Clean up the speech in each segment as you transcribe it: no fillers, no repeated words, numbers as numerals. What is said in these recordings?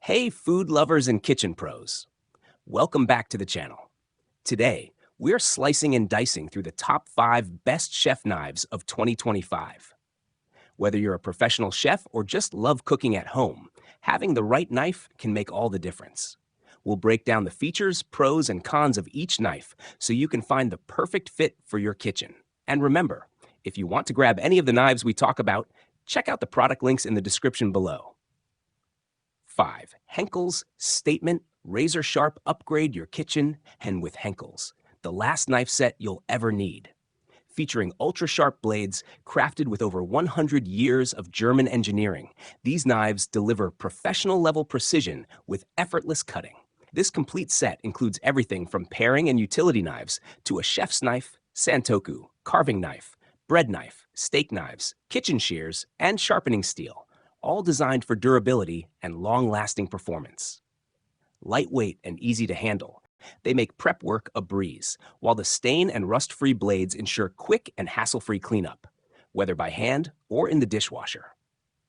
Hey, food lovers and kitchen pros. Welcome back to the channel. Today, we're slicing and dicing through the top 5 best chef knives of 2025. Whether you're a professional chef or just love cooking at home, having the right knife can make all the difference. We'll break down the features, pros, and cons of each knife so you can find the perfect fit for your kitchen. And remember, if you want to grab any of the knives we talk about, check out the product links in the description below. 5. Henkel's Statement Razor Sharp Upgrade Your Kitchen, and with Henkel's, the last knife set you'll ever need. Featuring ultra-sharp blades crafted with over 100 years of German engineering, these knives deliver professional-level precision with effortless cutting. This complete set includes everything from paring and utility knives to a chef's knife, santoku, carving knife, bread knife, steak knives, kitchen shears, and sharpening steel, all designed for durability and long-lasting performance. Lightweight and easy to handle, they make prep work a breeze, while the stain and rust-free blades ensure quick and hassle-free cleanup, whether by hand or in the dishwasher.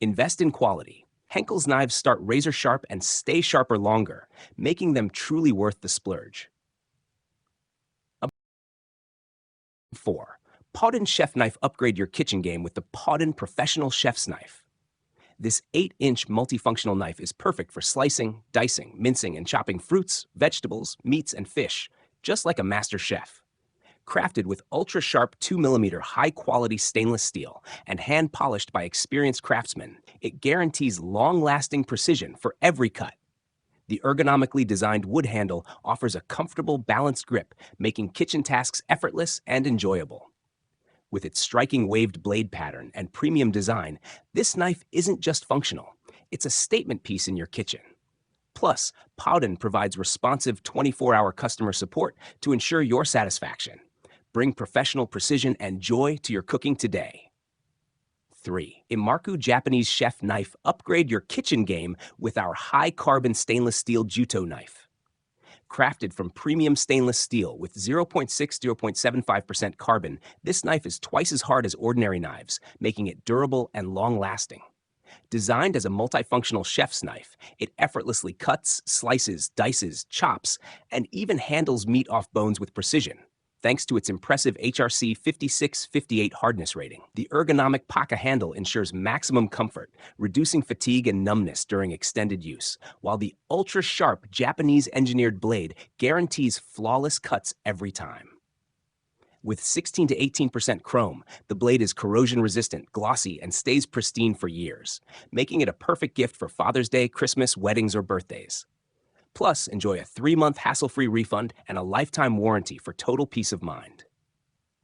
Invest in quality. Henkel's knives start razor sharp and stay sharper longer, making them truly worth the splurge. 4. Pawden Chef Knife. Upgrade your kitchen game with the Pawden Professional Chef's Knife. This 8-inch multifunctional knife is perfect for slicing, dicing, mincing, and chopping fruits, vegetables, meats, and fish, just like a master chef. Crafted with ultra-sharp 2mm high-quality stainless steel and hand-polished by experienced craftsmen, it guarantees long-lasting precision for every cut. The ergonomically designed wood handle offers a comfortable, balanced grip, making kitchen tasks effortless and enjoyable. With its striking waved blade pattern and premium design, this knife isn't just functional, it's a statement piece in your kitchen. Plus, Pawden provides responsive 24-hour customer support to ensure your satisfaction. Bring professional precision and joy to your cooking today. 3. Imarku Japanese Chef Knife. Upgrade your kitchen game with our high-carbon stainless steel Juto knife. Crafted from premium stainless steel with 0.6–0.75% carbon, this knife is twice as hard as ordinary knives, making it durable and long-lasting. Designed as a multifunctional chef's knife, it effortlessly cuts, slices, dices, chops, and even handles meat off bones with precision, thanks to its impressive HRC 5658 hardness rating. The ergonomic Paka handle ensures maximum comfort, reducing fatigue and numbness during extended use, while the ultra-sharp Japanese-engineered blade guarantees flawless cuts every time. With 16 to 18% chrome, the blade is corrosion-resistant, glossy, and stays pristine for years, making it a perfect gift for Father's Day, Christmas, weddings, or birthdays. Plus, enjoy a 3-month hassle-free refund and a lifetime warranty for total peace of mind.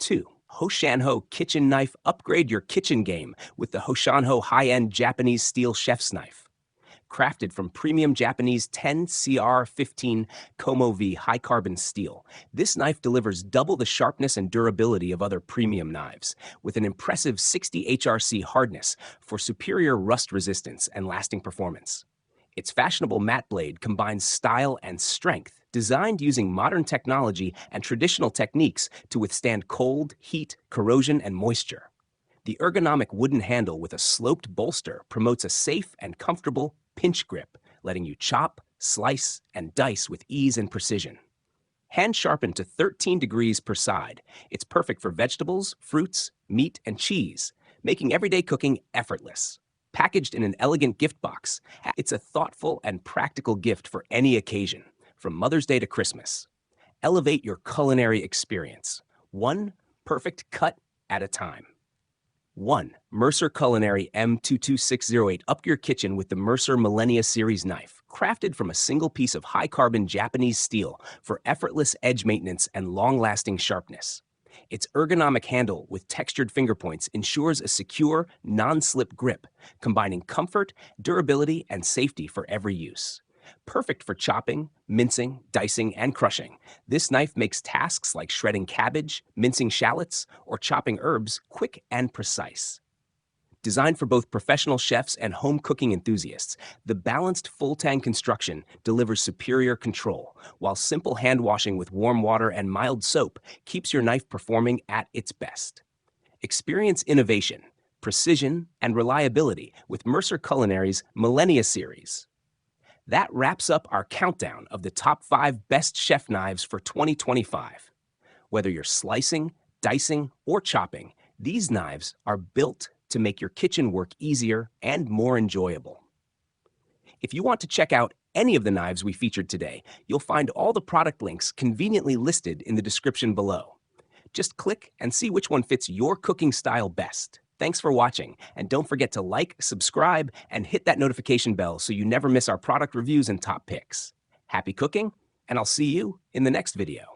2. Hoshanho Kitchen Knife. Upgrade your kitchen game with the Hoshanho high-end Japanese steel chef's knife. Crafted from premium Japanese 10CR15 Como V high-carbon steel, this knife delivers double the sharpness and durability of other premium knives, with an impressive 60 HRC hardness for superior rust resistance and lasting performance. Its fashionable matte blade combines style and strength, designed using modern technology and traditional techniques to withstand cold, heat, corrosion, and moisture. The ergonomic wooden handle with a sloped bolster promotes a safe and comfortable pinch grip, letting you chop, slice, and dice with ease and precision. Hand sharpened to 13 degrees per side, it's perfect for vegetables, fruits, meat, and cheese, making everyday cooking effortless. Packaged in an elegant gift box, it's a thoughtful and practical gift for any occasion, from Mother's Day to Christmas. Elevate your culinary experience, one perfect cut at a time. 1. Mercer Culinary M22608. Up your kitchen with the Mercer Millennia Series knife, crafted from a single piece of high-carbon Japanese steel for effortless edge maintenance and long-lasting sharpness. Its ergonomic handle with textured finger points ensures a secure, non-slip grip, combining comfort, durability, and safety for every use. Perfect for chopping, mincing, dicing, and crushing, this knife makes tasks like shredding cabbage, mincing shallots, or chopping herbs quick and precise. Designed for both professional chefs and home cooking enthusiasts, the balanced full-tang construction delivers superior control, while simple hand washing with warm water and mild soap keeps your knife performing at its best. Experience innovation, precision, and reliability with Mercer Culinary's Millennia Series. That wraps up our countdown of the top 5 best chef knives for 2025. Whether you're slicing, dicing, or chopping, these knives are built to make your kitchen work easier and more enjoyable. If you want to check out any of the knives we featured today, you'll find all the product links conveniently listed in the description below. Just click and see which one fits your cooking style best. Thanks for watching, and don't forget to like, subscribe, and hit that notification bell so you never miss our product reviews and top picks. Happy cooking, and I'll see you in the next video.